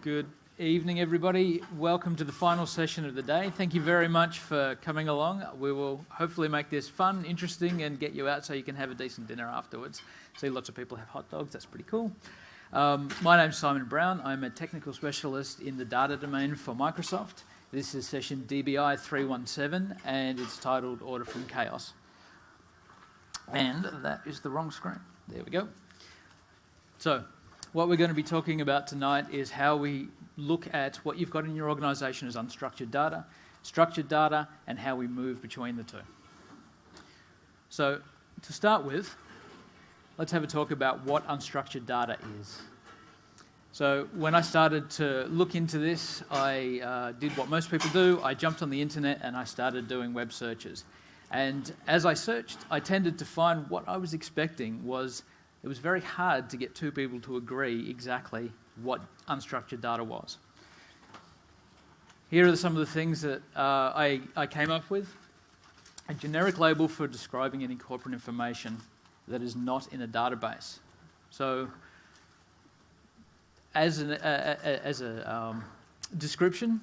Good evening, everybody. Welcome to the final session of the day. Thank you very much for coming along. We will hopefully make this fun, interesting, and get you out so you can have a decent dinner afterwards. See lots of people have hot dogs. That's pretty cool. My name's Simon Brown. I'm a technical specialist in the data domain for Microsoft. This is session DBI 317, and it's titled Order from Chaos. And that is the wrong screen. There we go. So, what we're going to be talking about tonight is how we look at what you've got in your organisation as unstructured data, structured data, and how we move between the two. So, to start with, let's have a talk about what unstructured data is. So, when I started to look into this, I did what most people do. I jumped on the internet and I started doing web searches. And as I searched, I tended to find what I was expecting was it was very hard to get two people to agree exactly what unstructured data was. Here are some of the things that I came up with. A generic label for describing any corporate information that is not in a database. So, as a description,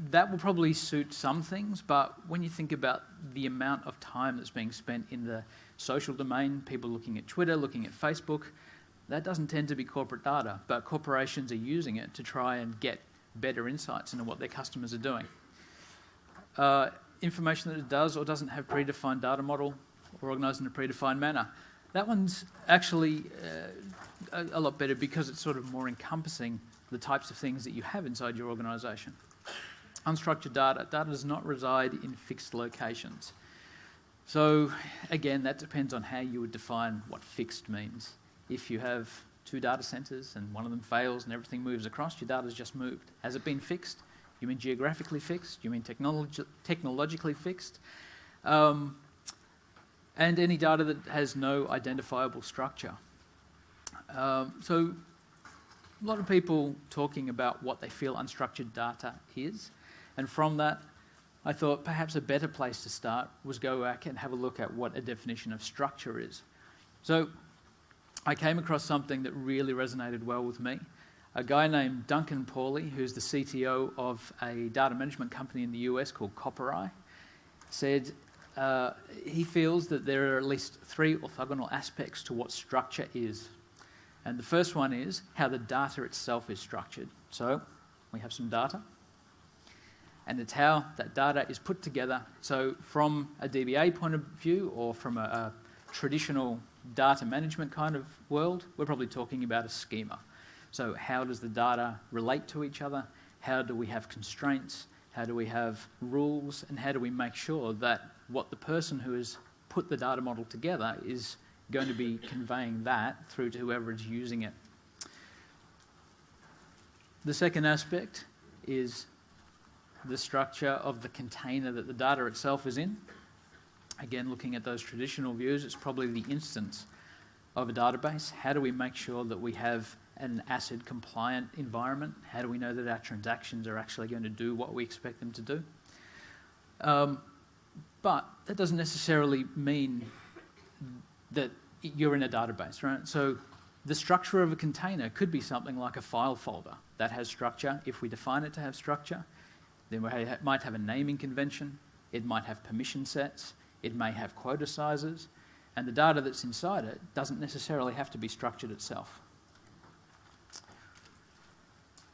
that will probably suit some things, but when you think about the amount of time that's being spent in the social domain, people looking at Twitter, looking at Facebook, that doesn't tend to be corporate data, but corporations are using it to try and get better insights into what their customers are doing. Information that it does or doesn't have predefined data model or organised in a predefined manner. That one's actually a lot better because it's sort of more encompassing the types of things that you have inside your organisation. Unstructured data does not reside in fixed locations. So, again, that depends on how you would define what fixed means. If you have two data centres and one of them fails and everything moves across, your data's just moved. Has it been fixed? You mean geographically fixed? You mean technologically fixed? And any data that has no identifiable structure. So, a lot of people talking about what they feel unstructured data is. And from that, I thought perhaps a better place to start was go back and have a look at what a definition of structure is. So I came across something that really resonated well with me. A guy named Duncan Pauly, who's the CTO of a data management company in the US called Copperai, said he feels that there are at least three orthogonal aspects to what structure is. And the first one is how the data itself is structured. So we have some data. And it's how that data is put together. So from a DBA point of view or from a traditional data management kind of world, we're probably talking about a schema. So how does the data relate to each other? How do we have constraints? How do we have rules? And how do we make sure that what the person who has put the data model together is going to be conveying that through to whoever is using it? The second aspect is the structure of the container that the data itself is in. Again, looking at those traditional views, it's probably the instance of a database. How do we make sure that we have an ACID compliant environment? How do we know that our transactions are actually going to do what we expect them to do? But that doesn't necessarily mean that you're in a database, right? So the structure of a container could be something like a file folder that has structure if we define it to have structure. Then it might have a naming convention, it might have permission sets, it may have quota sizes, and the data that's inside it doesn't necessarily have to be structured itself.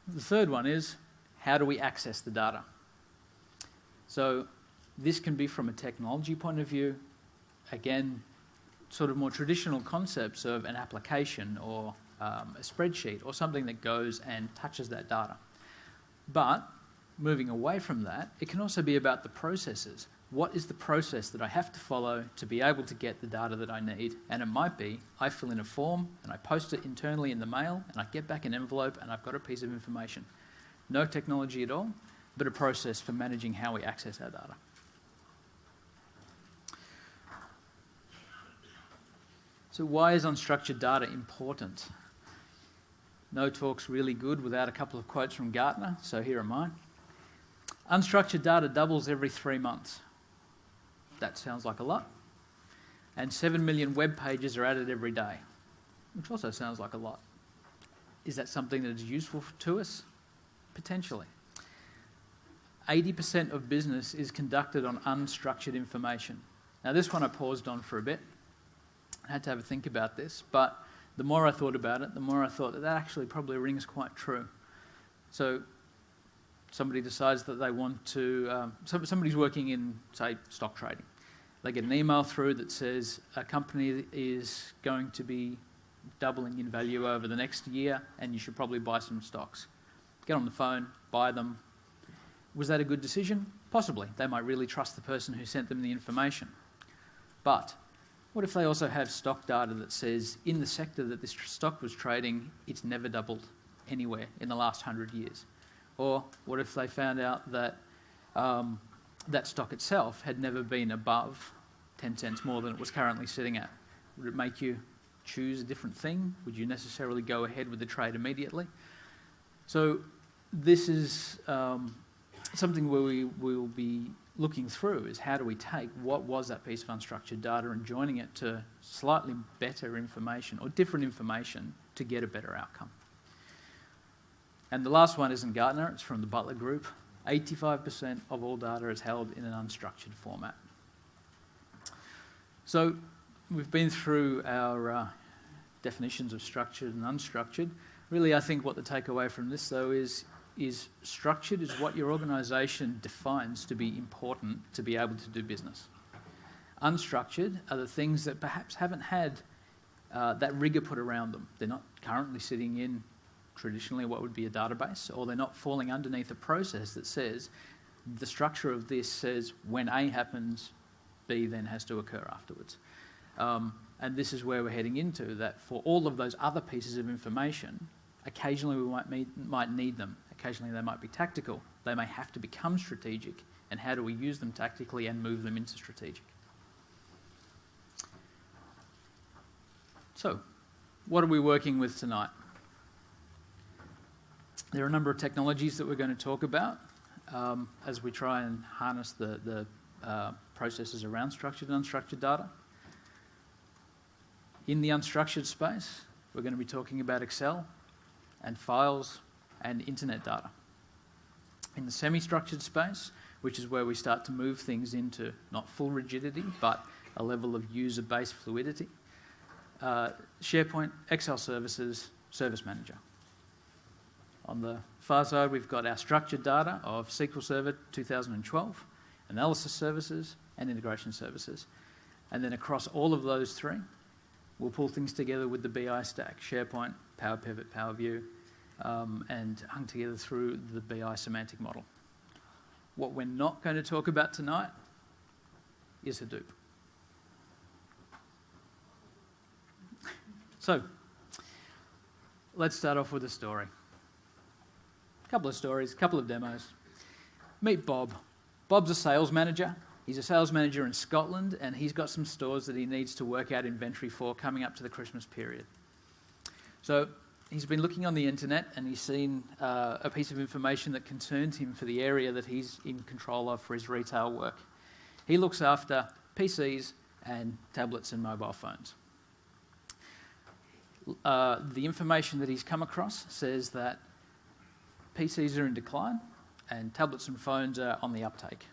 The third one is, how do we access the data? So this can be from a technology point of view, again, sort of more traditional concepts of an application or a spreadsheet or something that goes and touches that data. But moving away from that, it can also be about the processes. What is the process that I have to follow to be able to get the data that I need? And it might be, I fill in a form and I post it internally in the mail and I get back an envelope and I've got a piece of information. No technology at all, but a process for managing how we access our data. So why is unstructured data important? No talk's really good without a couple of quotes from Gartner, so here are mine. Unstructured data doubles every 3 months. That sounds like a lot. And 7 million web pages are added every day, which also sounds like a lot. Is that something that is useful to us? Potentially. 80% of business is conducted on unstructured information. Now, this one I paused on for a bit. I had to have a think about this, but the more I thought about it, the more I thought that actually probably rings quite true. So somebody decides that they want to, somebody's working in, say, stock trading. They get an email through that says a company is going to be doubling in value over the next year and you should probably buy some stocks. Get on the phone, buy them. Was that a good decision? Possibly. They might really trust the person who sent them the information. But what if they also have stock data that says in the sector that this stock was trading, it's never doubled anywhere in the last 100 years? Or what if they found out that that stock itself had never been above 10 cents more than it was currently sitting at? Would it make you choose a different thing? Would you necessarily go ahead with the trade immediately? So this is something where we will be looking through, is how do we take what was that piece of unstructured data and joining it to slightly better information or different information to get a better outcome. And the last one isn't Gartner, it's from the Butler Group. 85% of all data is held in an unstructured format. So we've been through our definitions of structured and unstructured. Really, I think what the takeaway from this, though, is structured is what your organisation defines to be important to be able to do business. Unstructured are the things that perhaps haven't had that rigour put around them. They're not currently sitting in traditionally what would be a database, or they're not falling underneath a process that says the structure of this says when A happens, B then has to occur afterwards. And this is where we're heading into, that for all of those other pieces of information, occasionally we might need them. Occasionally they might be tactical. They may have to become strategic. And how do we use them tactically and move them into strategic? So, what are we working with tonight? There are a number of technologies that we're going to talk about as we try and harness the processes around structured and unstructured data. In the unstructured space, we're going to be talking about Excel and files and internet data. In the semi-structured space, which is where we start to move things into not full rigidity, but a level of user-based fluidity, SharePoint, Excel services, Service Manager. On the far side, we've got our structured data of SQL Server 2012, analysis services, and integration services. And then across all of those three, we'll pull things together with the BI stack, SharePoint, Power Pivot, Power View, and hung together through the BI semantic model. What we're not going to talk about tonight is Hadoop. So, let's start off with a story. A couple of stories, a couple of demos. Meet Bob. Bob's a sales manager. He's a sales manager in Scotland, and he's got some stores that he needs to work out inventory for coming up to the Christmas period. So he's been looking on the internet, and he's seen a piece of information that concerns him for the area that he's in control of for his retail work. He looks after PCs and tablets and mobile phones. The information that he's come across says that PCs are in decline and tablets and phones are on the uptake.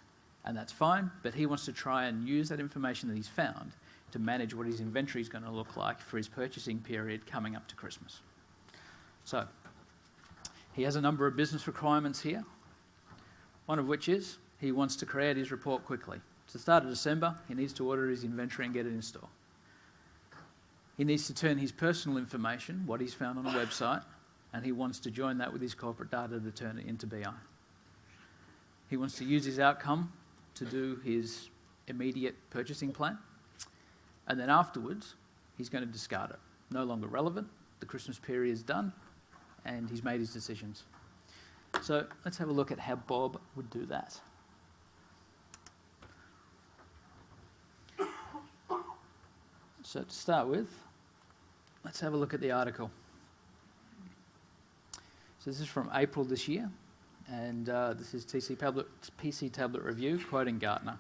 And that's fine, but he wants to try and use that information that he's found to manage what his inventory is going to look like for his purchasing period coming up to Christmas. So, he has a number of business requirements here, one of which is he wants to create his report quickly. It's the start of December, he needs to order his inventory and get it in store. He needs to turn his personal information, what he's found on a website, and he wants to join that with his corporate data to turn it into BI. He wants to use his outcome to do his immediate purchasing plan, and then afterwards, he's going to discard it. No longer relevant, the Christmas period is done, and he's made his decisions. So let's have a look at how Bob would do that. So to start with, let's have a look at the article. So this is from April this year, and this is PC Tablet Review, quoting Gartner.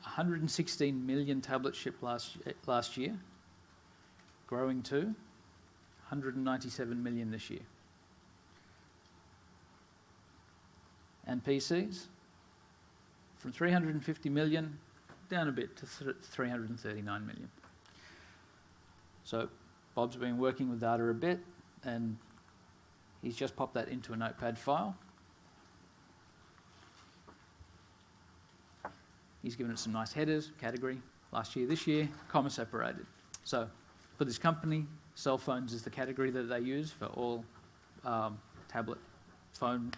116 million tablets shipped last year, growing to 197 million this year. And PCs, from 350 million down a bit to 339 million. So Bob's been working with data a bit, and he's just popped that into a notepad file. He's given it some nice headers, category, last year, this year, comma separated. So for this company, cell phones is the category that they use for all tablet phone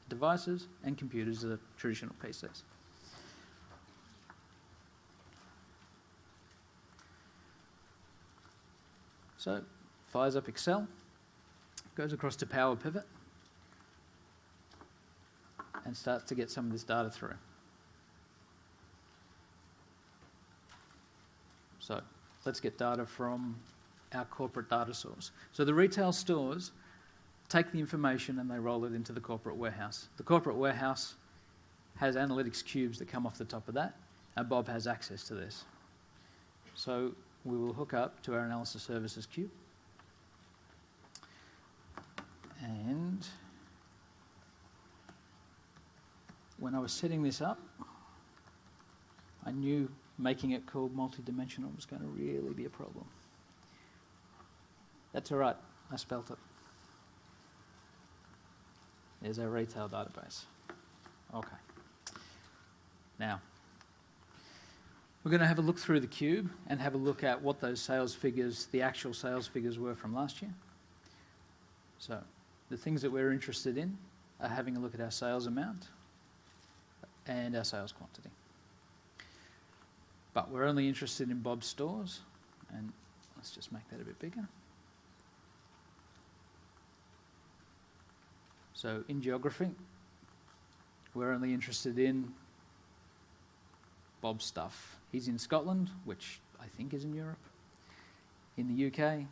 devices, and computers are traditional PCs. So fires up Excel, goes across to Power Pivot, and starts to get some of this data through. So let's get data from our corporate data source. So the retail stores take the information and they roll it into the corporate warehouse. The corporate warehouse has analytics cubes that come off the top of that, and Bob has access to this. So we will hook up to our analysis services cube. And when I was setting this up, I knew making it called multi-dimensional was going to really be a problem. That's all right, I spelt it. There's our retail database. Okay. Now, we're going to have a look through the cube and have a look at what those sales figures, the actual sales figures were from last year. So, the things that we're interested in are having a look at our sales amount and our sales quantity. But we're only interested in Bob's stores, and let's just make that a bit bigger. So in geography, we're only interested in Bob's stuff. He's in Scotland, which I think is in Europe, in the UK,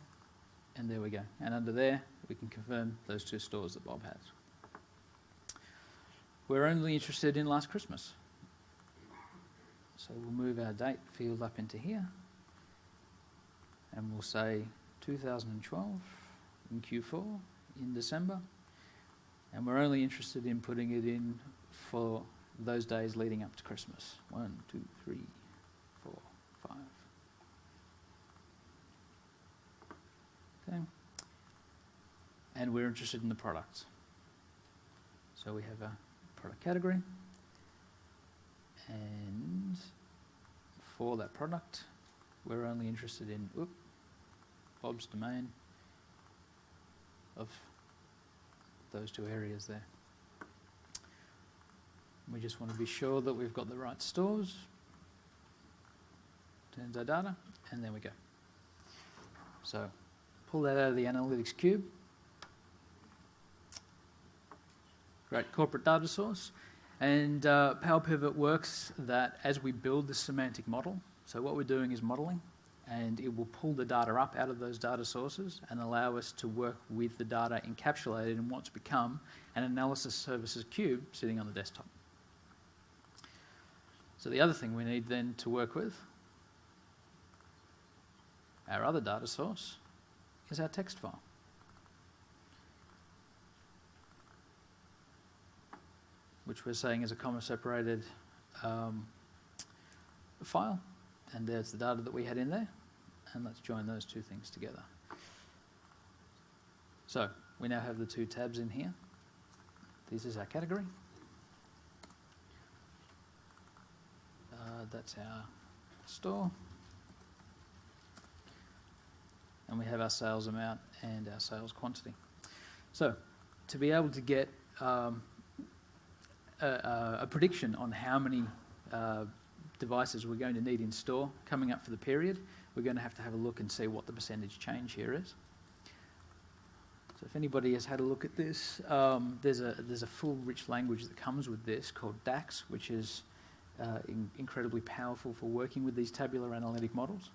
and there we go. And under there, we can confirm those 2 stores that Bob has. We're only interested in last Christmas. So we'll move our date field up into here, and we'll say 2012 in Q4 in December, and we're only interested in putting it in for those days leading up to Christmas. 1, 2, 3, 4, 5. Okay. And we're interested in the products. So we have a product category, and for that product, we're only interested in Bob's domain of those 2 areas there. We just want to be sure that we've got the right stores. Turns our data, and there we go. So pull that out of the analytics cube. Great corporate data source. And Power Pivot works that as we build the semantic model, so what we're doing is modeling, and it will pull the data up out of those data sources and allow us to work with the data encapsulated in what's become an analysis services cube sitting on the desktop. So the other thing we need then to work with, our other data source, is our text file. Which we're saying is a comma-separated file, and there's the data that we had in there, and let's join those 2 things together. So we now have the 2 tabs in here. This is our category. That's our store. And we have our sales amount and our sales quantity. So to be able to get a prediction on how many devices we're going to need in store coming up for the period, we're going to have a look and see what the percentage change here is. So if anybody has had a look at this, there's a full rich language that comes with this called DAX, which is incredibly powerful for working with these tabular analytic models.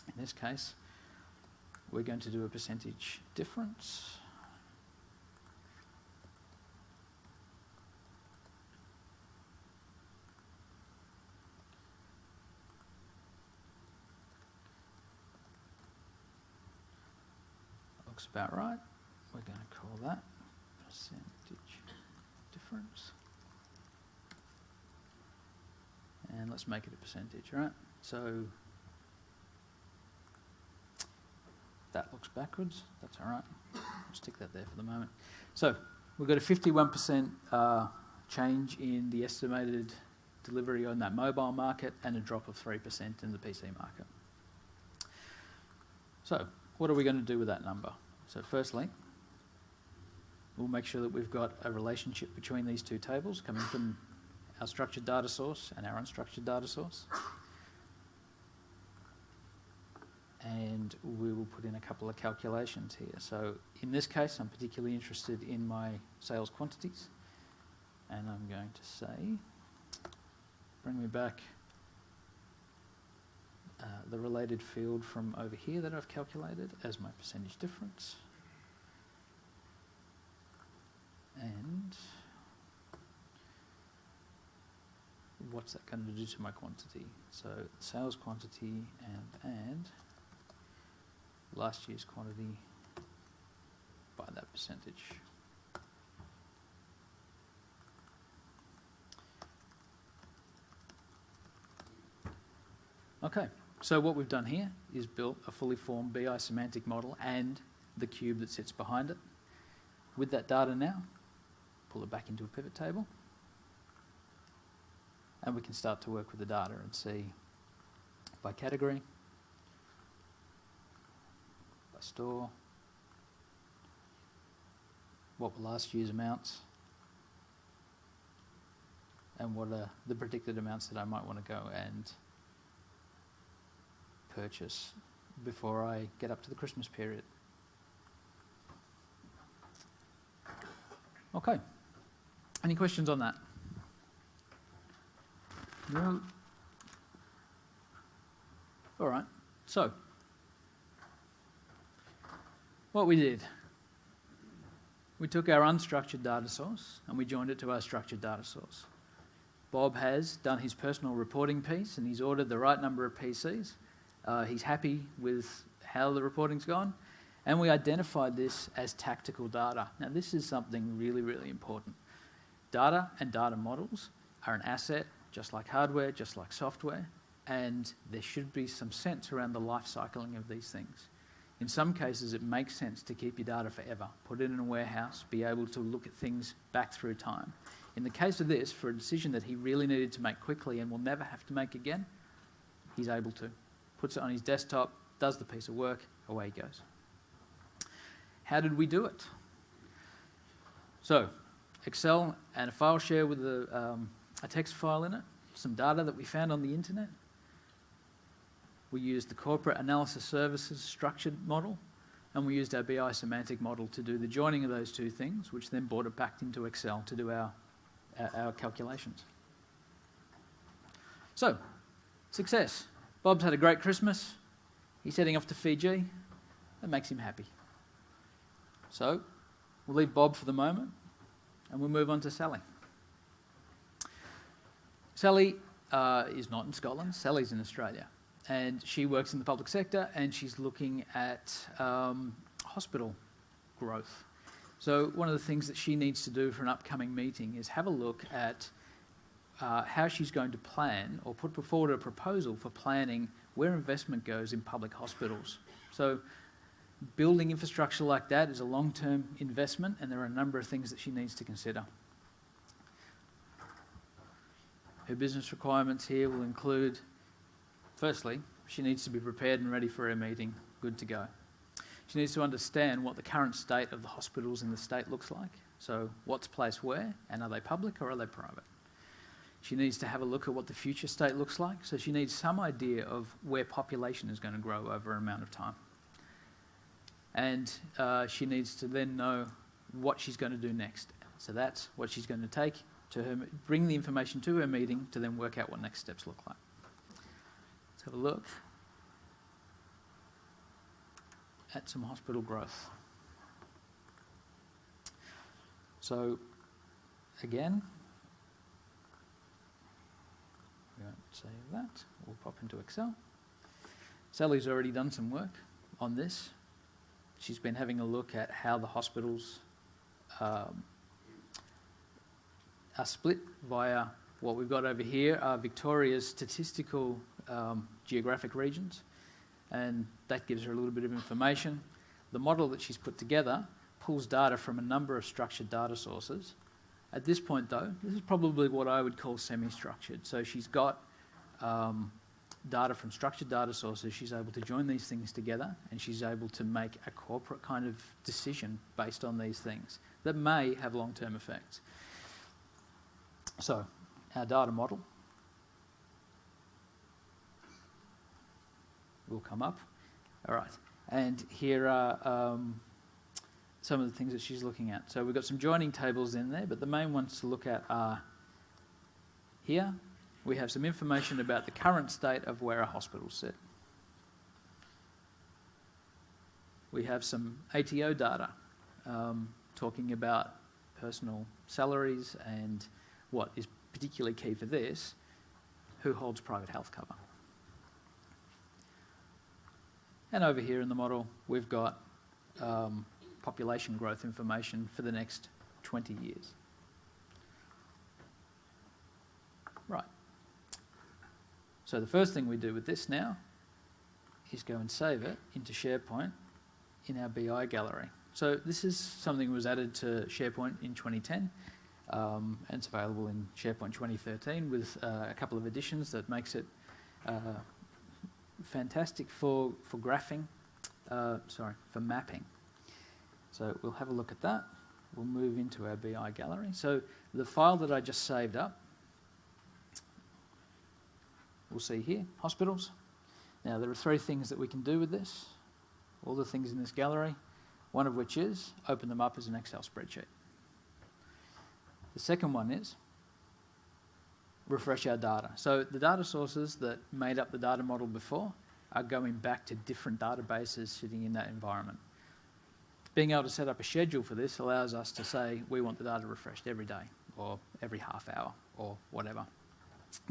In this case, we're going to do a percentage difference. looks about right. We're going to call that percentage difference. And let's make it a percentage, right? So that looks backwards. That's all right. I'll stick that there for the moment. So we've got a 51% change in the estimated delivery on that mobile market and a drop of 3% in the PC market. So what are we going to do with that number? So firstly, we'll make sure that we've got a relationship between these two tables coming from our structured data source and our unstructured data source. And we will put in a couple of calculations here. So in this case, I'm particularly interested in my sales quantities. And I'm going to say, bring me back the related field from over here that I've calculated as my percentage difference. And what's that going to do to my quantity? So sales quantity and add last year's quantity by that percentage. Okay, so what we've done here is built a fully formed BI semantic model and the cube that sits behind it. With that data now, pull it back into a pivot table, and we can start to work with the data and see by category, by store, what were last year's amounts, and what are the predicted amounts that I might want to go and purchase before I get up to the Christmas period. Okay, any questions on that? No. All right, so what we did, we took our unstructured data source and we joined it to our structured data source. Bob has done his personal reporting piece and he's ordered the right number of PCs. He's happy with how the reporting's gone, and we identified this as tactical data. Now, this is something really, really important. Data and data models are an asset, just like hardware, just like software, and there should be some sense around the life cycling of these things. In some cases, it makes sense to keep your data forever, put it in a warehouse, be able to look at things back through time. In the case of this, for a decision that he really needed to make quickly and will never have to make again, he's able to. Puts it on his desktop, does the piece of work, away he goes. How did we do it? So, Excel and a file share with a text file in it, some data that we found on the internet. We used the corporate analysis services structured model, and we used our BI semantic model to do the joining of those two things, which then brought it back into Excel to do our calculations. So, success. Bob's had a great Christmas. He's heading off to Fiji. That makes him happy. So we'll leave Bob for the moment and we'll move on to Sally. Sally is not in Scotland. Sally's in Australia. And she works in the public sector and she's looking at hospital growth. So one of the things that she needs to do for an upcoming meeting is have a look at how she's going to plan or put forward a proposal for planning where investment goes in public hospitals. So building infrastructure like that is a long-term investment and there are a number of things that she needs to consider. Her business requirements here will include, firstly, she needs to be prepared and ready for her meeting, good to go. She needs to understand what the current state of the hospitals in the state looks like. So what's placed where, and are they public or are they private? She needs to have a look at what the future state looks like. So she needs some idea of where population is going to grow over an amount of time. And she needs to then know what she's going to do next. So that's what she's going to take to her, bring the information to her meeting to then work out what next steps look like. Let's have a look at some hospital growth. So again, we won't save that. We'll pop into Excel. Sally's already done some work on this. she's been having a look at how the hospitals are split via what we've got over here are Victoria's statistical geographic regions, and that gives her a little bit of information. The model that she's put together pulls data from a number of structured data sources. At this point, though, this is probably what I would call semi-structured. So she's got data from structured data sources. She's able to join these things together, and she's able to make a corporate kind of decision based on these things that may have long-term effects. So, our data model will come up. All right, and here are some of the things that she's looking at. So we've got some joining tables in there, but the main ones to look at are here. We have some information about the current state of where our hospitals sit. We have some ATO data talking about personal salaries and what is particularly key for this, who holds private health cover. And over here in the model, we've got population growth information for the next 20 years. Right. So the first thing we do with this now is go and save it into SharePoint in our BI gallery. So this is something that was added to SharePoint in 2010, and it's available in SharePoint 2013 with a couple of additions that makes it fantastic for graphing, for mapping. So we'll have a look at that. We'll move into our BI gallery. So the file that I just saved up, we'll see here, hospitals. Now there are 3 things that we can do with this, all the things in this gallery, one of which is open them up as an Excel spreadsheet. The second one is refresh our data. So the data sources that made up the data model before are going back to different databases sitting in that environment. Being able to set up a schedule for this allows us to say we want the data refreshed every day or every half hour or whatever,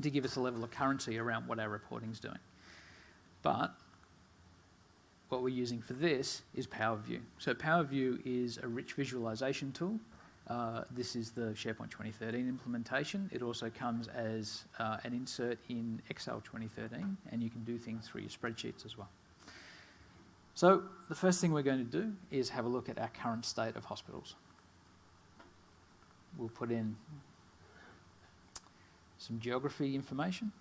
to give us a level of currency around what our reporting's doing. But what we're using for this is Power View. So Power View is a rich visualization tool. This is the SharePoint 2013 implementation. It also comes as an insert in Excel 2013, and you can do things through your spreadsheets as well. So the first thing we're going to do is have a look at our current state of hospitals. We'll put in some geography information,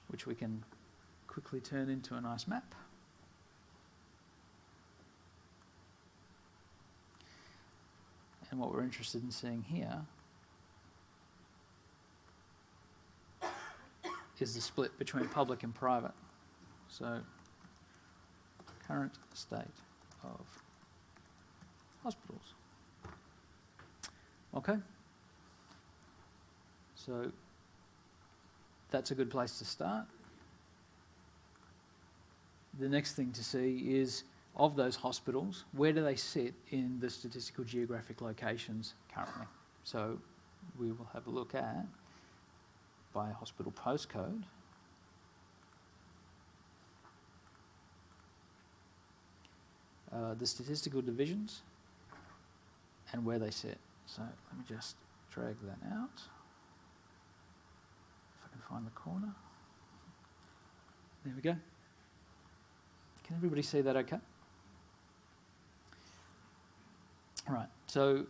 which we can quickly turn into a nice map. And what we're interested in seeing here is the split between public and private. So, current state of hospitals. Okay? So, that's a good place to start. The next thing to see is, of those hospitals, where do they sit in the statistical geographic locations currently? So we will have a look at, by hospital postcode, the statistical divisions and where they sit. So let me just drag that out. If I can find the corner. There we go. Can everybody see that okay? Right, so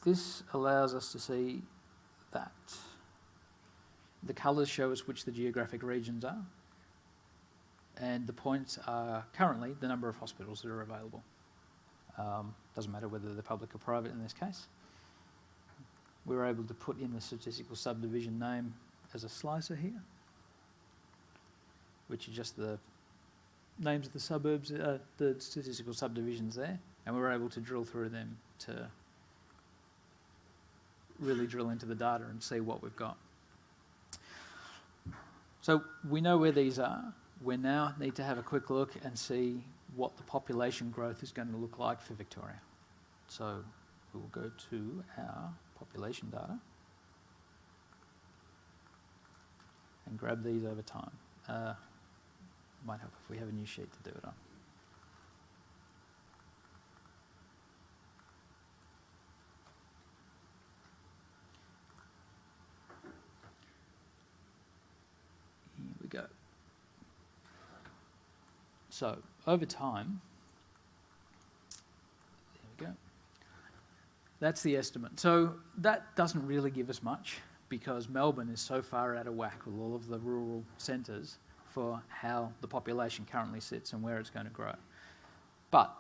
this allows us to see that the colours show us which the geographic regions are, and the points are currently the number of hospitals that are available. Doesn't matter whether they're public or private in this case. We were able to put in the statistical subdivision name as a slicer here, which are just the names of the suburbs, the statistical subdivisions there, and we were able to drill through them to really drill into the data and see what we've got. So we know where these are. We now need to have a quick look and see what the population growth is going to look like for Victoria. So we will go to our population data and grab these over time. Might help if we have a new sheet to do it on. Here we go. So, over time, there we go. That's the estimate. So that doesn't really give us much because Melbourne is so far out of whack with all of the rural centres for how the population currently sits and where it's going to grow. But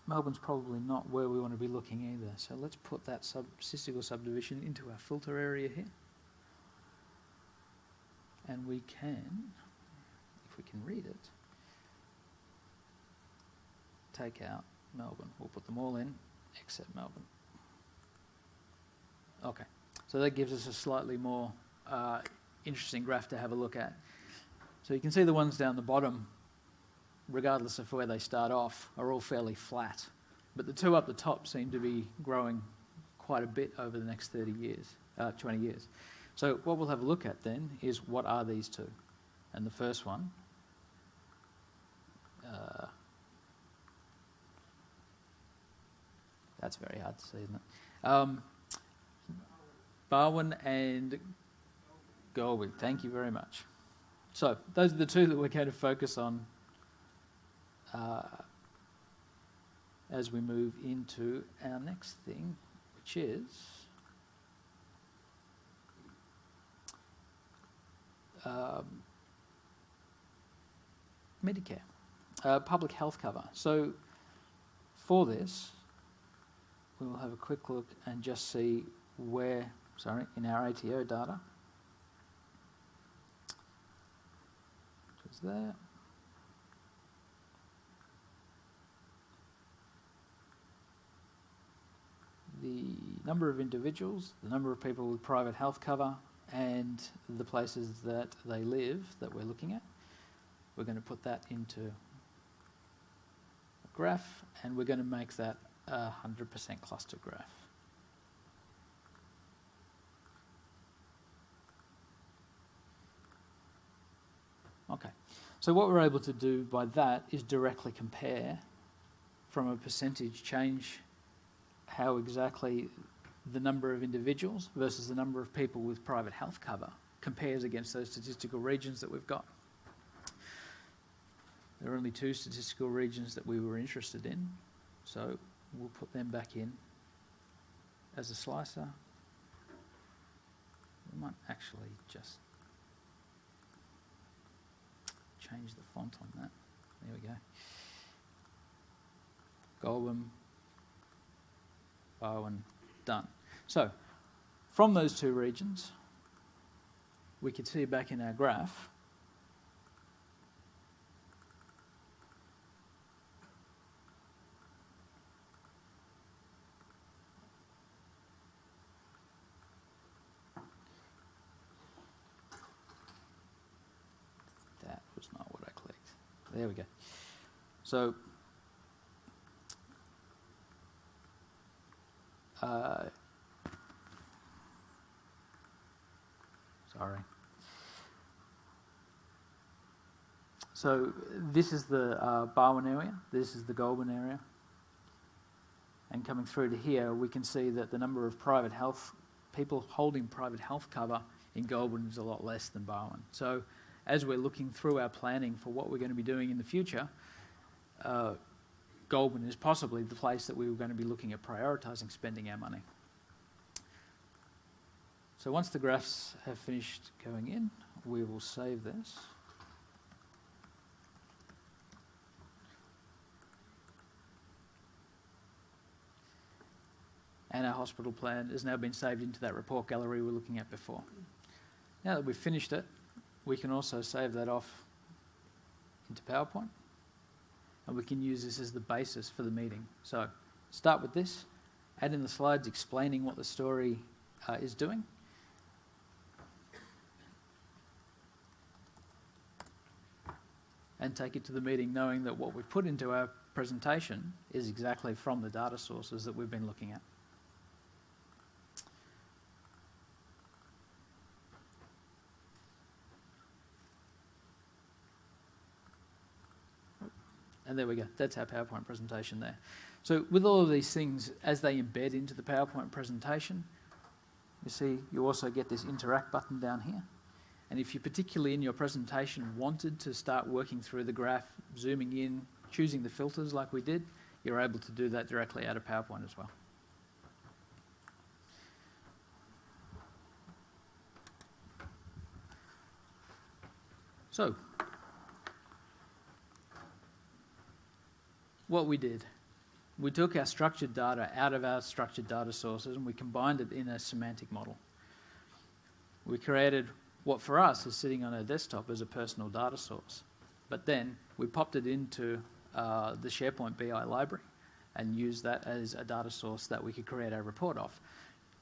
Melbourne's probably not where we want to be looking either. So let's put that statistical subdivision into our filter area here. And we can, if we can read it, take out Melbourne. We'll put them all in except Melbourne. Okay, so that gives us a slightly more interesting graph to have a look at. So you can see the ones down the bottom, regardless of where they start off, are all fairly flat. But the two up the top seem to be growing quite a bit over the next 20 years. So what we'll have a look at then is what are these two? And the first one, that's very hard to see, isn't it? Barwon and Galway, thank you very much. So those are the two that we're going to focus on as we move into our next thing, which is Medicare, public health cover. So for this, we will have a quick look and just see where, in our ATO data, which is there. The number of individuals, the number of people with private health cover, and the places that they live that we're looking at. We're going to put that into a graph, and we're going to make that a 100% cluster graph. Okay, so what we're able to do by that is directly compare from a percentage change how exactly the number of individuals versus the number of people with private health cover compares against those statistical regions that we've got. There are only two statistical regions that we were interested in, so we'll put them back in as a slicer. We might actually just change the font on that. There we go. Goulburn, Barwon, done. So, from those two regions, we could see back in our graph that was not what I clicked. There we go. So, sorry. So this is the Barwon area, this is the Goulburn area. And coming through to here, we can see that the number of private health, people holding private health cover in Goulburn is a lot less than Barwon. So as we're looking through our planning for what we're going to be doing in the future, Goulburn is possibly the place that we were going to be looking at prioritising spending our money. So once the graphs have finished going in, we will save this. And our hospital plan has now been saved into that report gallery we were looking at before. Now that we've finished it, we can also save that off into PowerPoint. And we can use this as the basis for the meeting. So start with this, add in the slides explaining what the story is doing. And take it to the meeting knowing that what we've put into our presentation is exactly from the data sources that we've been looking at. And there we go. That's our PowerPoint presentation there. So with all of these things, as they embed into the PowerPoint presentation, you see you also get this interact button down here. And if you particularly in your presentation wanted to start working through the graph, zooming in, choosing the filters like we did, you're able to do that directly out of PowerPoint as well. So, what we did, we took our structured data out of our structured data sources and we combined it in a semantic model. We created what for us is sitting on our desktop as a personal data source. But then we popped it into the SharePoint BI library and used that as a data source that we could create our report off.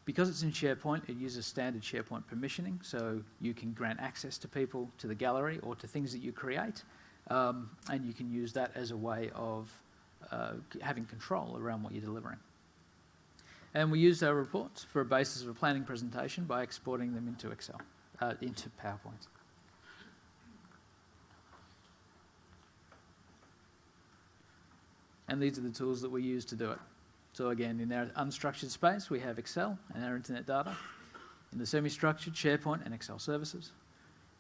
Because it's in SharePoint, it uses standard SharePoint permissioning, so you can grant access to people, to the gallery, or to things that you create, and you can use that as a way of having control around what you're delivering. And we used our reports for a basis of a planning presentation by exporting them into Excel, into PowerPoint. And these are the tools that we use to do it. So again, in our unstructured space, we have Excel and our internet data. In the semi-structured, SharePoint and Excel services.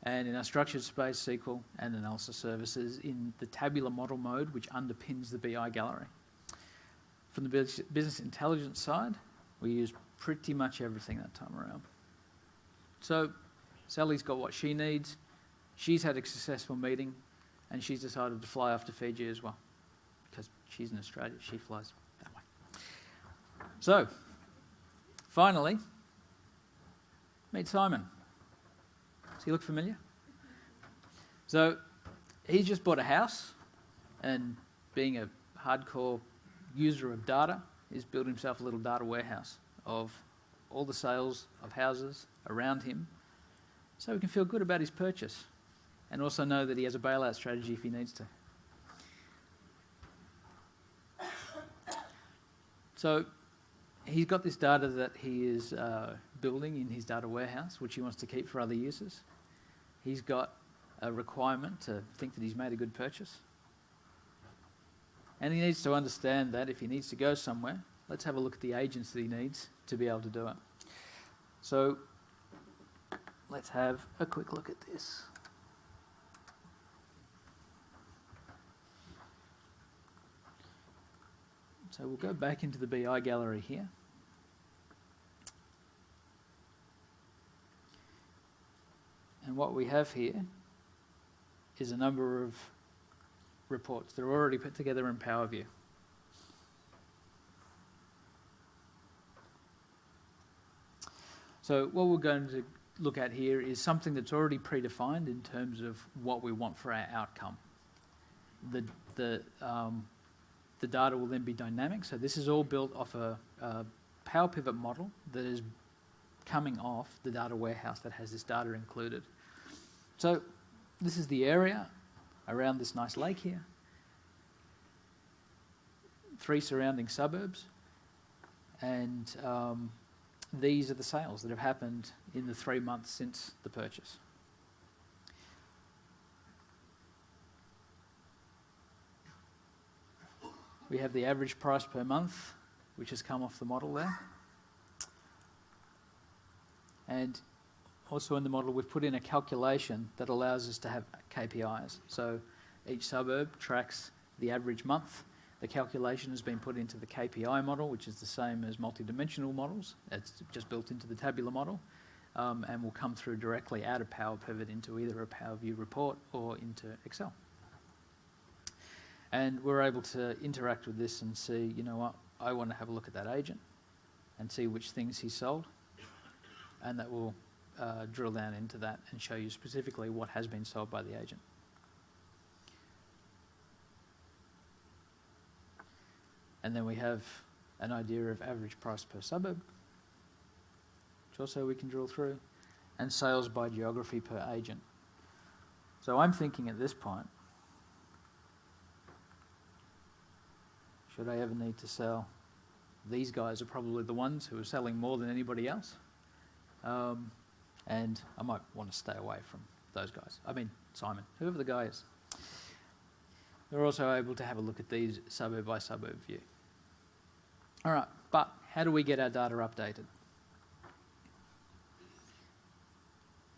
And in our structured space, SQL and analysis services in the tabular model mode, which underpins the BI gallery. From the business intelligence side, we use pretty much everything that time around. So Sally's got what she needs. She's had a successful meeting, and she's decided to fly off to Fiji as well. Because she's in Australia, she flies that way. So, finally, meet Simon. Does he look familiar? So, he's just bought a house, and being a hardcore user of data, he's built himself a little data warehouse of all the sales of houses around him, so he can feel good about his purchase, and also know that he has a bailout strategy if he needs to. So he's got this data that he is building in his data warehouse, which he wants to keep for other uses. He's got a requirement to think that he's made a good purchase. And he needs to understand that if he needs to go somewhere, let's have a look at the agents that he needs to be able to do it. So let's have a quick look at this. So we'll go back into the BI gallery here. And what we have here is a number of reports that are already put together in Power View. So what we're going to look at here is something that's already predefined in terms of what we want for our outcome. The data will then be dynamic. So this is all built off a Power Pivot model that is coming off the data warehouse that has this data included. So this is the area around this nice lake here. 3 surrounding suburbs. And these are the sales that have happened in the 3 months since the purchase. We have the average price per month, which has come off the model there. And also in the model, we've put in a calculation that allows us to have KPIs. So each suburb tracks the average month. The calculation has been put into the KPI model, which is the same as multidimensional models. It's just built into the tabular model, and will come through directly out of Power Pivot into either a Power View report or into Excel. And we're able to interact with this and see, you know what, I want to have a look at that agent and see which things he sold. And that will drill down into that and show you specifically what has been sold by the agent. And then we have an idea of average price per suburb, which also we can drill through, and sales by geography per agent. So I'm thinking at this point, should I ever need to sell? These guys are probably the ones who are selling more than anybody else. And I might want to stay away from those guys. I mean, Simon, whoever the guy is. They're also able to have a look at these suburb by suburb view. All right, but how do we get our data updated?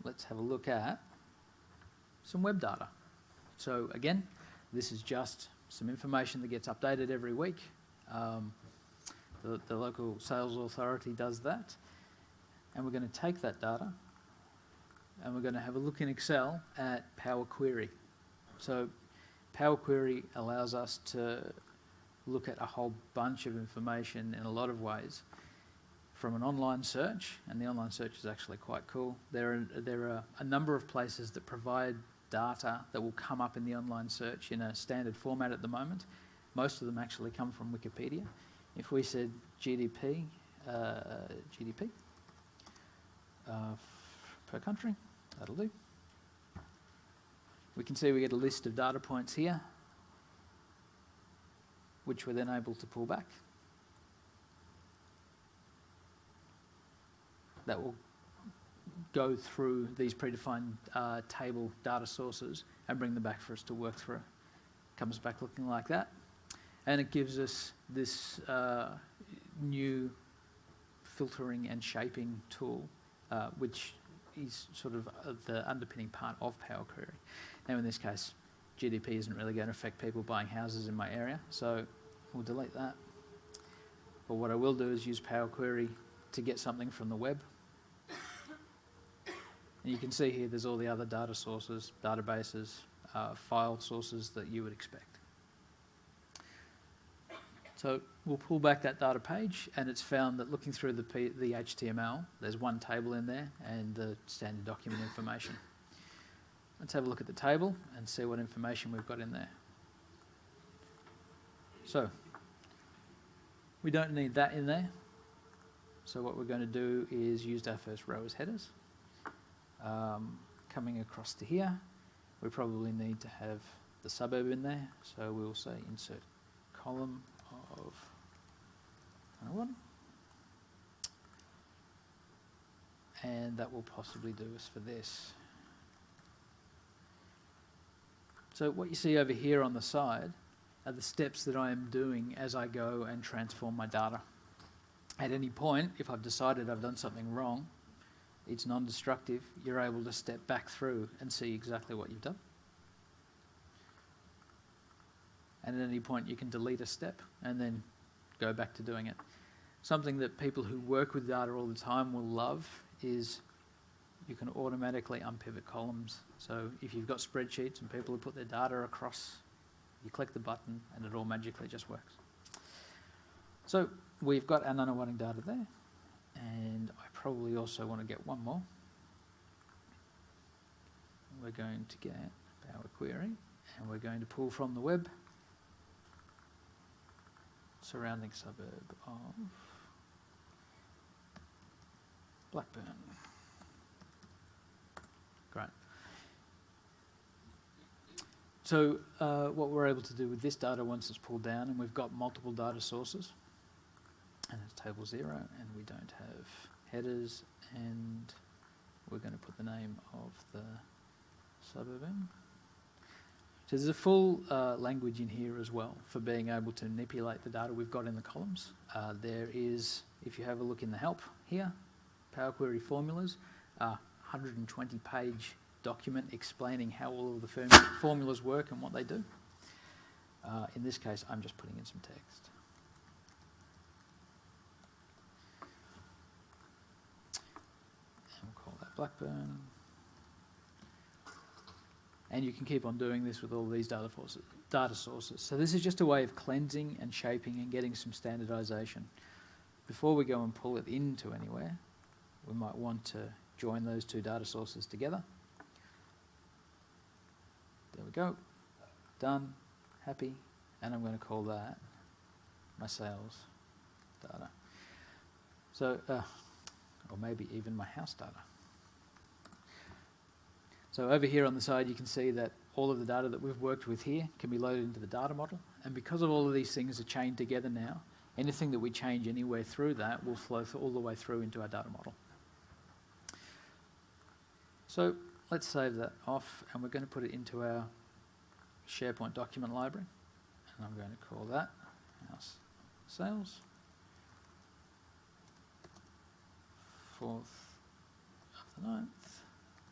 Let's have a look at some web data. So again, this is just some information that gets updated every week. The local sales authority does that. And we're going to take that data and we're going to have a look in Excel at Power Query. So Power Query allows us to look at a whole bunch of information in a lot of ways from an online search, and the online search is actually quite cool. There are a number of places that provide data that will come up in the online search in a standard format at the moment. Most of them actually come from Wikipedia. If we said GDP per country, that'll do. We can see we get a list of data points here, which we're then able to pull back. That will go through these predefined table data sources and bring them back for us to work through. Comes back looking like that. And it gives us this new filtering and shaping tool, which is sort of the underpinning part of Power Query. Now in this case, GDP isn't really going to affect people buying houses in my area, so we'll delete that. But what I will do is use Power Query to get something from the web. And you can see here there's all the other data sources, databases, file sources that you would expect. So we'll pull back that data page, and it's found that looking through the HTML, there's one table in there and the standard document information. Let's have a look at the table and see what information we've got in there. So we don't need that in there. So what we're going to do is use our first row as headers. Coming across to here, we probably need to have the suburb in there. So we'll say insert column of 101. And that will possibly do us for this. So what you see over here on the side are the steps that I am doing as I go and transform my data. At any point, if I've decided I've done something wrong, it's non-destructive, you're able to step back through and see exactly what you've done. And at any point you can delete a step and then go back to doing it. Something that people who work with data all the time will love is you can automatically unpivot columns. So if you've got spreadsheets and people who put their data across, you click the button and it all magically just works. So we've got our non-awarding data there, and I probably also want to get one more. We're going to get Power Query, and we're going to pull from the web surrounding suburb of Blackburn. Great. So what we're able to do with this data once it's pulled down, and we've got multiple data sources, and it's table 0, and we don't have headers, and we're going to put the name of the suburb in. So there's a full language in here as well for being able to manipulate the data we've got in the columns. There is, if you have a look in the help here, Power Query formulas, 120-page document explaining how all of the formulas work and what they do. In this case, I'm just putting in some text. And we'll call that Blackburn. And you can keep on doing this with all of these data sources. So this is just a way of cleansing and shaping and getting some standardization. Before we go and pull it into anywhere, we might want to join those two data sources together. There we go. Done. Happy. And I'm going to call that my sales data. So, or maybe even my house data. So over here on the side, you can see that all of the data that we've worked with here can be loaded into the data model. And because of all of these things are chained together now, anything that we change anywhere through that will flow all the way through into our data model. So let's save that off, and we're going to put it into our SharePoint document library, and I'm going to call that house sales. 4th of the 9th,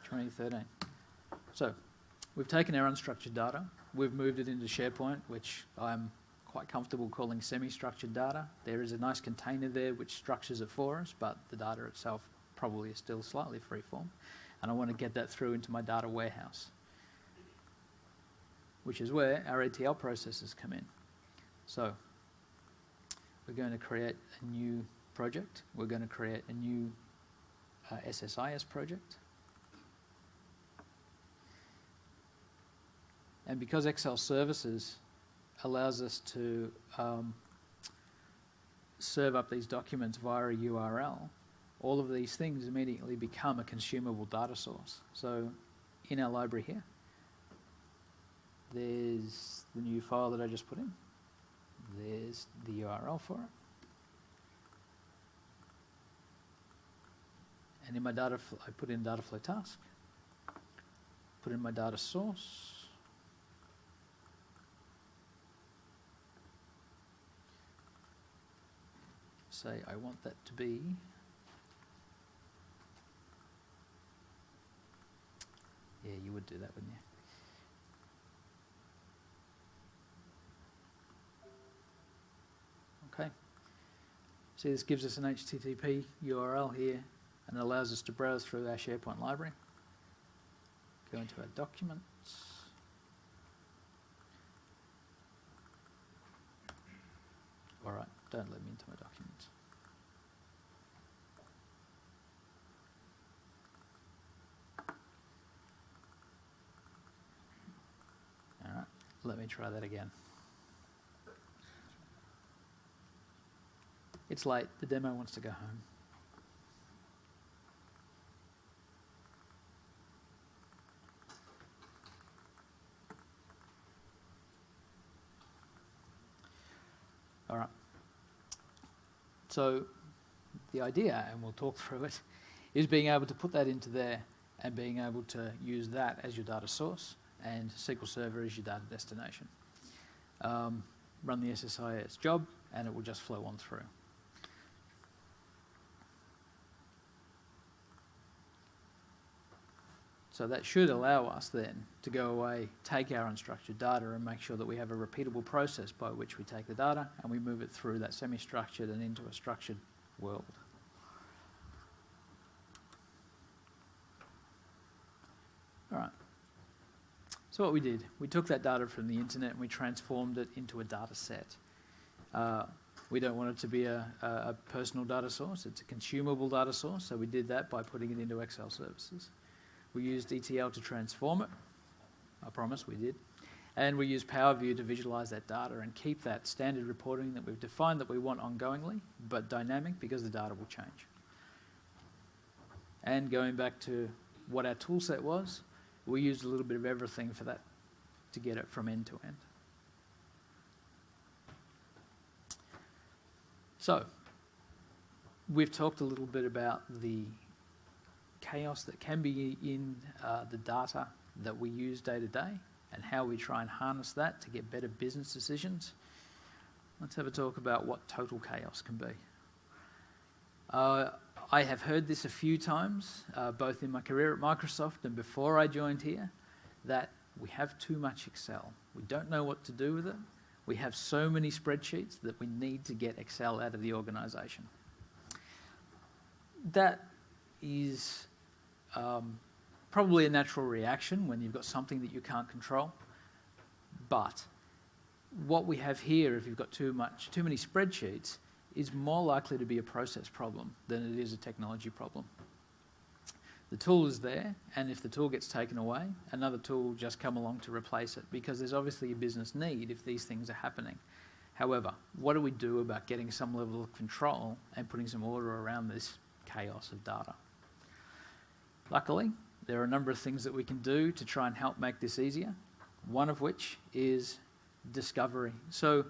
2013. So we've taken our unstructured data, we've moved it into SharePoint, which I'm quite comfortable calling semi-structured data. There is a nice container there which structures it for us, but the data itself probably is still slightly freeform. And I want to get that through into my data warehouse, which is where our ETL processes come in. So we're going to create a new project. We're going to create a new SSIS project. And because Excel Services allows us to serve up these documents via a URL, all of these things immediately become a consumable data source. So in our library here, there's the new file that I just put in. There's the URL for it. And in my data, I put in data flow task, put in my data source, say I want that to be you would do that, wouldn't you? Okay. See, this gives us an HTTP URL here and allows us to browse through our SharePoint library. Go into our documents. All right, don't let me into my documents. All right, let me try that again. It's late, the demo wants to go home. All right. So the idea, and we'll talk through it, is being able to put that into there and being able to use that as your data source and SQL Server as your data destination. Run the SSIS job and it will just flow on through. So that should allow us then to go away, take our unstructured data and make sure that we have a repeatable process by which we take the data and we move it through that semi-structured and into a structured world. All right. So what we did, we took that data from the internet and we transformed it into a data set. We don't want it to be a personal data source, it's a consumable data source, so we did that by putting it into Excel Services. We used ETL to transform it, I promise we did, and we used Power View to visualize that data and keep that standard reporting that we've defined that we want ongoingly, but dynamic because the data will change. And going back to what our tool set was, we used a little bit of everything for that to get it from end to end. So, we've talked a little bit about the chaos that can be in the data that we use day to day and how we try and harness that to get better business decisions. Let's have a talk about what total chaos can be. I have heard this a few times, both in my career at Microsoft and before I joined here, that we have too much Excel. We don't know what to do with it. We have so many spreadsheets that we need to get Excel out of the organization. That is probably a natural reaction when you've got something that you can't control. But what we have here, if you've got too many spreadsheets, is more likely to be a process problem than it is a technology problem. The tool is there, and if the tool gets taken away, another tool will just come along to replace it because there's obviously a business need if these things are happening. However, what do we do about getting some level of control and putting some order around this chaos of data? Luckily, there are a number of things that we can do to try and help make this easier, one of which is discovery. So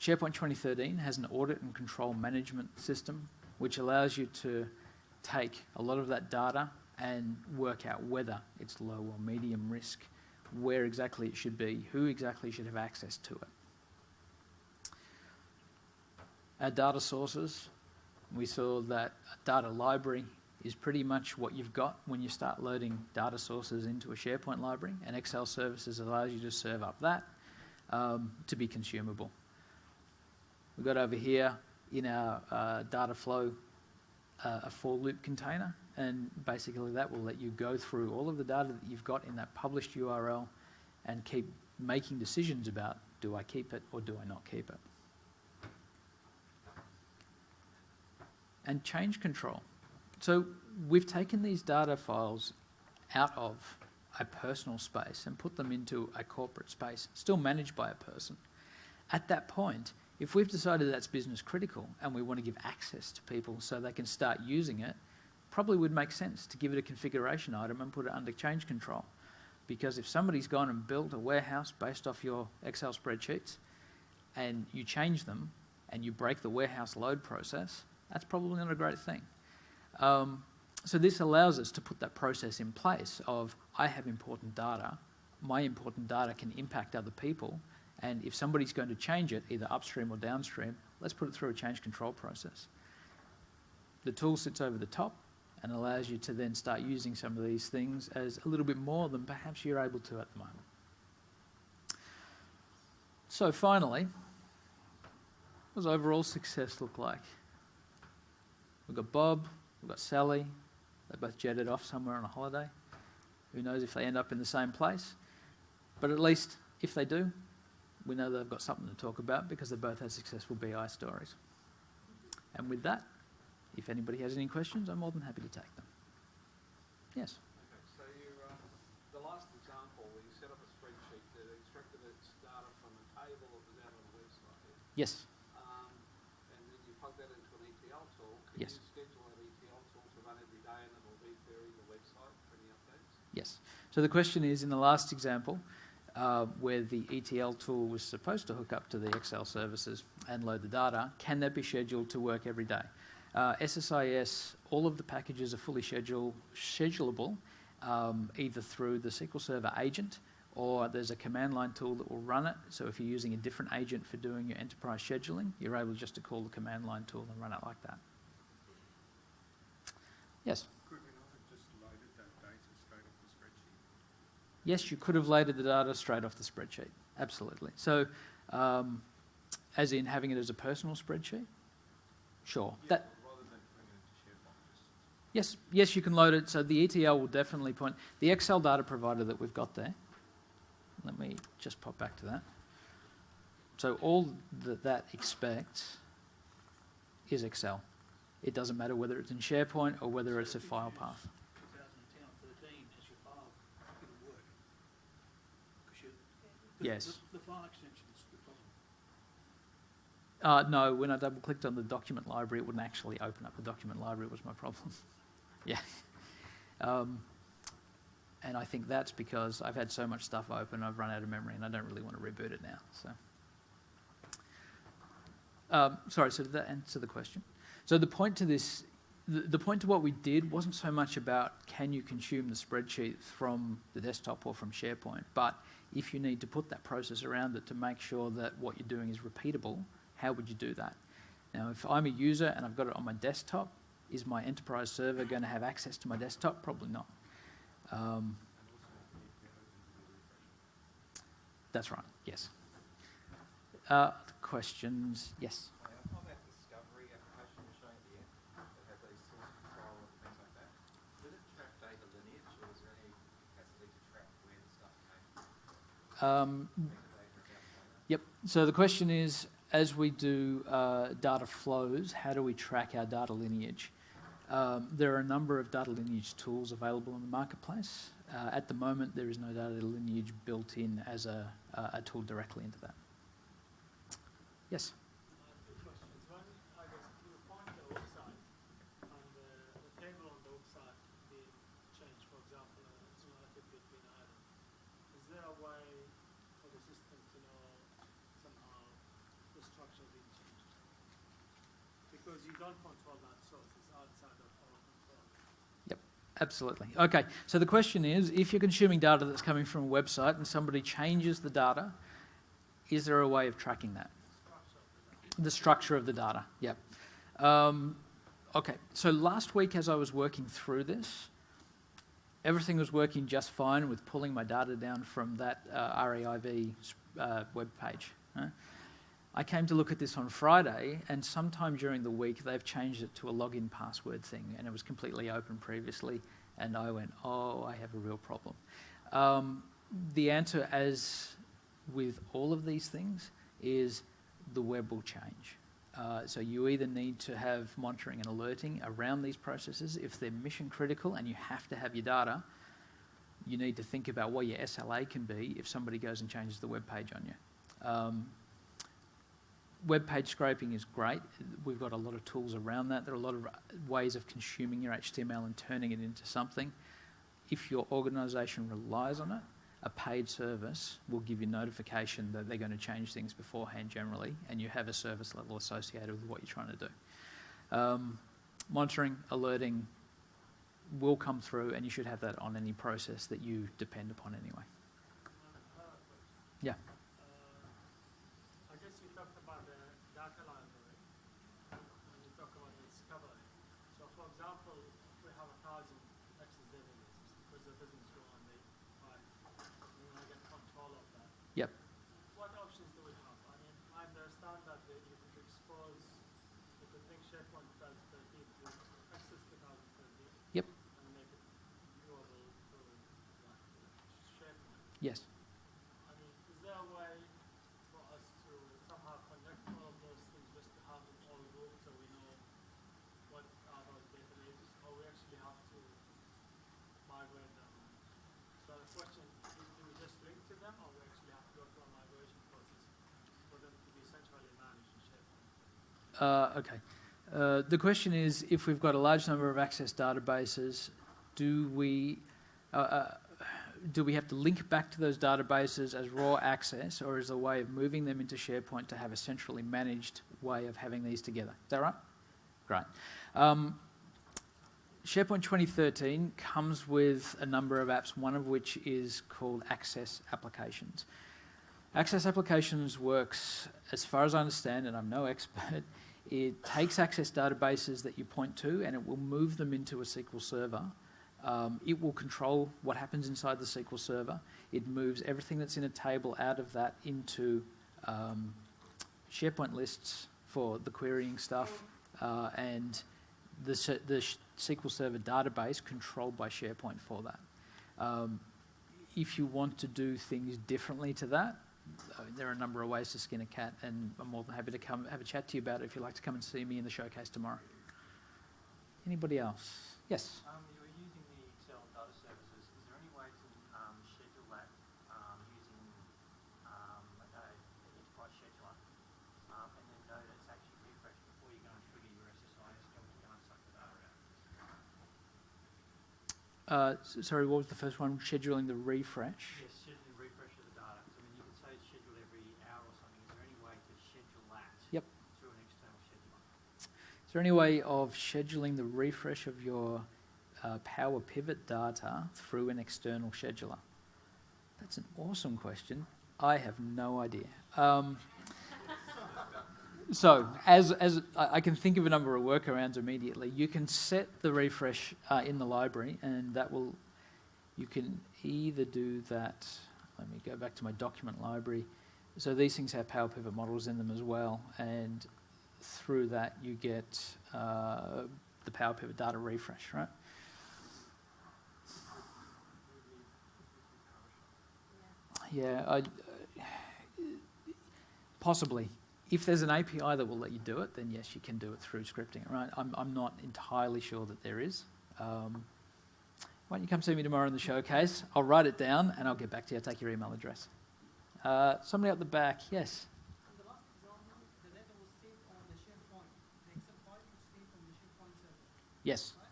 SharePoint 2013 has an audit and control management system which allows you to take a lot of that data and work out whether it's low or medium risk, where exactly it should be, who exactly should have access to it. Our data sources, we saw that a data library is pretty much what you've got when you start loading data sources into a SharePoint library, and Excel services allows you to serve up that to be consumable. We've got over here in our data flow a for loop container, and basically that will let you go through all of the data that you've got in that published URL and keep making decisions about, do I keep it or do I not keep it? And change control. So we've taken these data files out of a personal space and put them into a corporate space, still managed by a person. At that point, if we've decided that's business critical and we want to give access to people so they can start using it, probably would make sense to give it a configuration item and put it under change control. Because if somebody's gone and built a warehouse based off your Excel spreadsheets and you change them and you break the warehouse load process, that's probably not a great thing. So this allows us to put that process in place of, I have important data, my important data can impact other people, and if somebody's going to change it, either upstream or downstream, let's put it through a change control process. The tool sits over the top and allows you to then start using some of these things as a little bit more than perhaps you're able to at the moment. So finally, what does overall success look like? We've got Bob, we've got Sally, they both jetted off somewhere on a holiday. Who knows if they end up in the same place? But at least if they do, we know they've got something to talk about because they both had successful BI stories. And with that, if anybody has any questions, I'm more than happy to take them. Yes? Okay, so the last example, where you set up a spreadsheet that extracted its data from a table that was out on the website. Yes. And then you plug that into an ETL tool. Can Yes. you schedule that ETL tool to run every day and then we'll requery the website for any updates? Yes. So the question is, in the last example, where the ETL tool was supposed to hook up to the Excel services and load the data, can that be scheduled to work every day? SSIS, all of the packages are fully schedulable, either through the SQL Server agent, or there's a command line tool that will run it. So if you're using a different agent for doing your enterprise scheduling, you're able just to call the command line tool and run it like that. Yes? Could we not have just loaded that data straight off the spreadsheet? Yes, you could have loaded the data straight off the spreadsheet. Absolutely. So, as in having it as a personal spreadsheet? Sure. Yeah, That, rather than putting it into SharePoint, just yes, you can load it. So the ETL will definitely point... The Excel data provider that we've got there, let me just pop back to that. So all that expects is Excel. It doesn't matter whether it's in SharePoint or whether it's a file path. 2010 or 13 as your file, it'll work. 'Cause Yes. The file extension is the problem. No, when I double-clicked on the document library, it wouldn't actually open up the document library, was my problem. Yeah. And I think that's because I've had so much stuff open, I've run out of memory, and I don't really want to reboot it now. So, sorry, so did that answer the question? So the point to this, the point to what we did wasn't so much about can you consume the spreadsheet from the desktop or from SharePoint, but if you need to put that process around it to make sure that what you're doing is repeatable, how would you do that? Now, if I'm a user and I've got it on my desktop, is my enterprise server going to have access to my desktop? Probably not. That's right, yes. Questions? Yes. On that discovery application you're showing at the end, that had those source control and things like that, did it track data lineage, or was there any capacity to track where the stuff came from? Yep, so the question is, as we do data flows, how do we track our data lineage? There are a number of data lineage tools available in the marketplace. At the moment, there is no data lineage built in as a tool directly into that. Yes? Two questions. One, I guess you point to the website and the table on the website being changed, for example, it's relative between items. Is there a way for the system to know somehow the structure being changed? Because you don't control that source, it's outside of our control. Yep, Absolutely. Okay, so the question is, if you're consuming data that's coming from a website and somebody changes the data, is there a way of tracking that? The structure of the data, yep. Okay, so last week as I was working through this, everything was working just fine with pulling my data down from that REIV web page. I came to look at this on Friday, and sometime during the week they've changed it to a login password thing, and it was completely open previously, and I went, oh, I have a real problem. The answer, as with all of these things, is the web will change. So you either need to have monitoring and alerting around these processes. If they're mission critical and you have to have your data, you need to think about what your SLA can be if somebody goes and changes the web page on you. Web page scraping is great. We've got a lot of tools around that. There are a lot of ways of consuming your HTML and turning it into something. If your organisation relies on it, a paid service will give you notification that they're going to change things beforehand generally, and you have a service level associated with what you're trying to do. Monitoring, alerting will come through, and you should have that on any process that you depend upon anyway. Yeah. I guess you talked about the data library, and you talked about the discovery. So, for example, we have 1,000 access databases because the business go on the file. We want to get control of that. Yep. What options do we have? I mean, I understand that you could expose, you could think SharePoint 2013 to access 2013. Yep. And make it viewable through SharePoint. Yes. I mean, is there a way for us to somehow connect all of those things just to have them all grouped so we know what are those databases, or we actually have to migrate them? So the question is, do we just link to them, or we actually have to go through a migration process for them to be centrally managed in SharePoint? Okay. The question is, if we've got a large number of access databases, do we have to link back to those databases as raw access, or is there a way of moving them into SharePoint to have a centrally managed way of having these together? Is that right? Great. SharePoint 2013 comes with a number of apps, one of which is called Access Applications. Access Applications works, as far as I understand, and I'm no expert, it takes access databases that you point to and it will move them into a SQL server. It will control what happens inside the SQL server. It moves everything that's in a table out of that into SharePoint lists for the querying stuff, and the SQL Server database controlled by SharePoint for that. If you want to do things differently to that, there are a number of ways to skin a cat, and I'm more than happy to come have a chat to you about it if you'd like to come and see me in the showcase tomorrow. Anybody else? Yes? You were using the Excel data services. Is there any way to schedule that using an enterprise scheduler and then know that it's actually refreshed before you go and trigger your SSIS job to go and suck the data out? Sorry, what was the first one? Scheduling the refresh? Yes, scheduling refresh of the data. I mean, you can say it's scheduled every hour or something. Is there any way to schedule that Yep. through an external scheduler? Is there any way of scheduling the refresh of your Power Pivot data through an external scheduler? That's an awesome question. I have no idea. So, as I can think of a number of workarounds immediately. You can set the refresh in the library, and that will. You can either do that. Let me go back to my document library. So these things have Power Pivot models in them as well, and through that you get the Power Pivot data refresh, right? Yeah, possibly. If there's an API that will let you do it, then yes, you can do it through scripting, right? I'm not entirely sure that there is. Why don't you come see me tomorrow in the showcase? I'll write it down and I'll get back to you. I'll take your email address. Somebody up the back, yes. In the last example, the data was saved on the SharePoint. The Excel file was saved on the SharePoint server, Yes, right?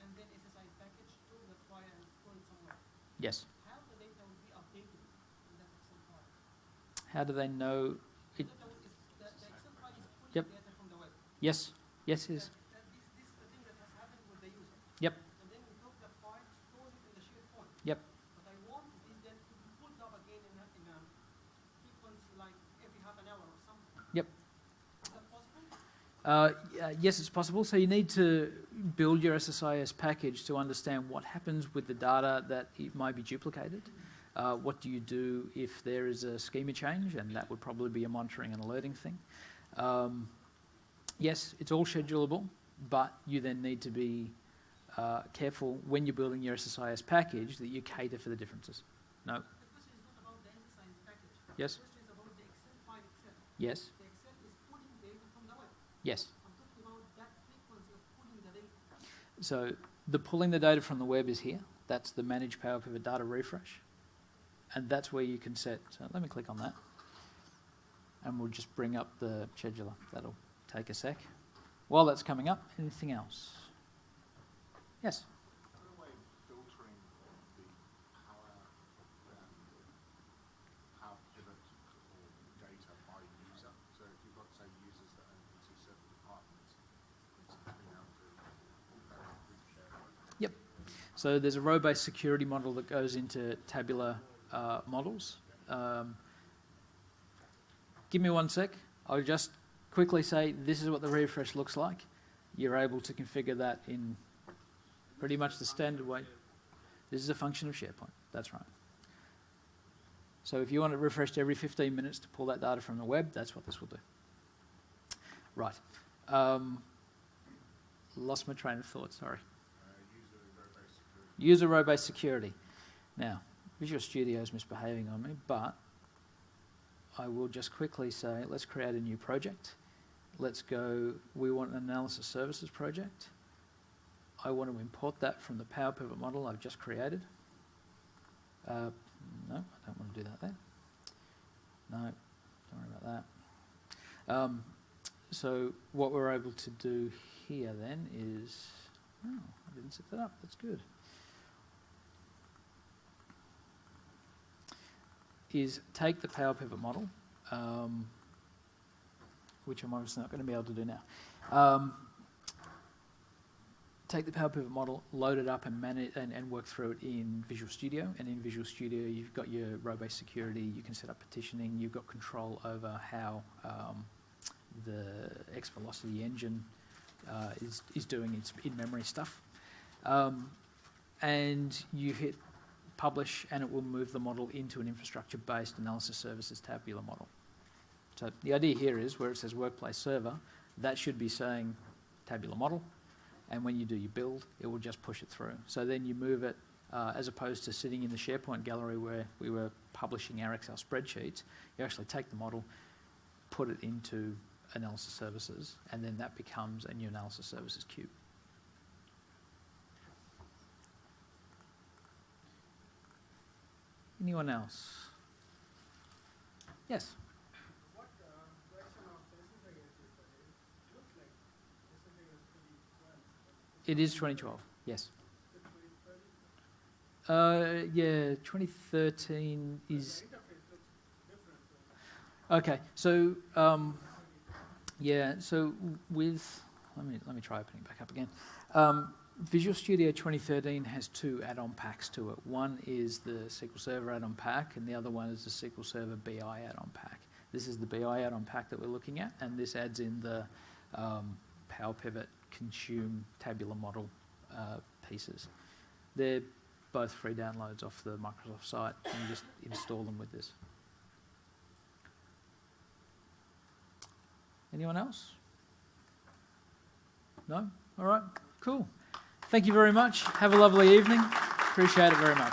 And then SSI package took the file and put it somewhere. yes. How the data will be updated in that Excel file? How do they know? The Excel file is pulling Yep. data from the web. Yes, yes, it is. This is the thing that has happened with the user. Yep. And then we took the file Yes, it's possible. So you need to build your SSIS package to understand what happens with the data that it might be duplicated. What do you do if there is a schema change? And that would probably be a monitoring and alerting thing. Yes, it's all schedulable, but you then need to be careful when you're building your SSIS package that you cater for the differences. No? The question is not about the exercise package. Yes? The question is about the Excel file itself. Yes? The Excel is pulling data from the web. Yes. I'm talking about that frequency of pulling the data. So the pulling the data from the web is here. That's the Manage Power Pivot Data Refresh. And that's where you can set, so let me click on that. And we'll just bring up the scheduler. That'll take a sec. While that's coming up, anything else? Yes? Is there a way of filtering the power pivot or data by user? So if you've got, say, users that own into certain departments, it's coming out to group share. Yep. So there's a row-based security model that goes into tabular models. Give me 1 sec. I'll just quickly say this is what the refresh looks like. You're able to configure that in pretty much the standard way. This is a function of SharePoint. That's right. So if you want it refreshed every 15 minutes to pull that data from the web, that's what this will do. Right. Lost my train of thought, sorry. User row-based security. Now, Visual Studio is misbehaving on me, but I will just quickly say, let's create a new project. Let's go, we want an analysis services project. I want to import that from the Power Pivot model I've just created. No, I don't want to do that there. No, don't worry about that. So what we're able to do here then is, oh, I didn't set that up, that's good. Is take the Power Pivot model, which I'm obviously not going to be able to do now. Take the Power Pivot model, load it up and manage and work through it in Visual Studio. And in Visual Studio, you've got your row-based security, you can set up partitioning, you've got control over how the X velocity engine is doing its in-memory stuff. And you hit publish and it will move the model into an infrastructure-based analysis services tabular model. So the idea here is where it says workplace server, that should be saying tabular model, and when you do your build, it will just push it through. So then you move it, as opposed to sitting in the SharePoint gallery where we were publishing our Excel spreadsheets, you actually take the model, put it into analysis services, and then that becomes a new analysis services cube. Anyone else? Yes? What version of SSIS is that? It looks like SSIS 2012. It is 2012, yes. Is it 2013? Yeah, 2013 is... The interface looks different. Okay, so, yeah, so with... Let me try opening it back up again. Visual Studio 2013 has two add-on packs to it. One is the SQL Server add-on pack, and the other one is the SQL Server BI add-on pack. This is the BI add-on pack that we're looking at, and this adds in the Power Pivot consume tabular model pieces. They're both free downloads off the Microsoft site, and you just install them with this. Anyone else? No? All right, cool. Thank you very much. Have a lovely evening. Appreciate it very much.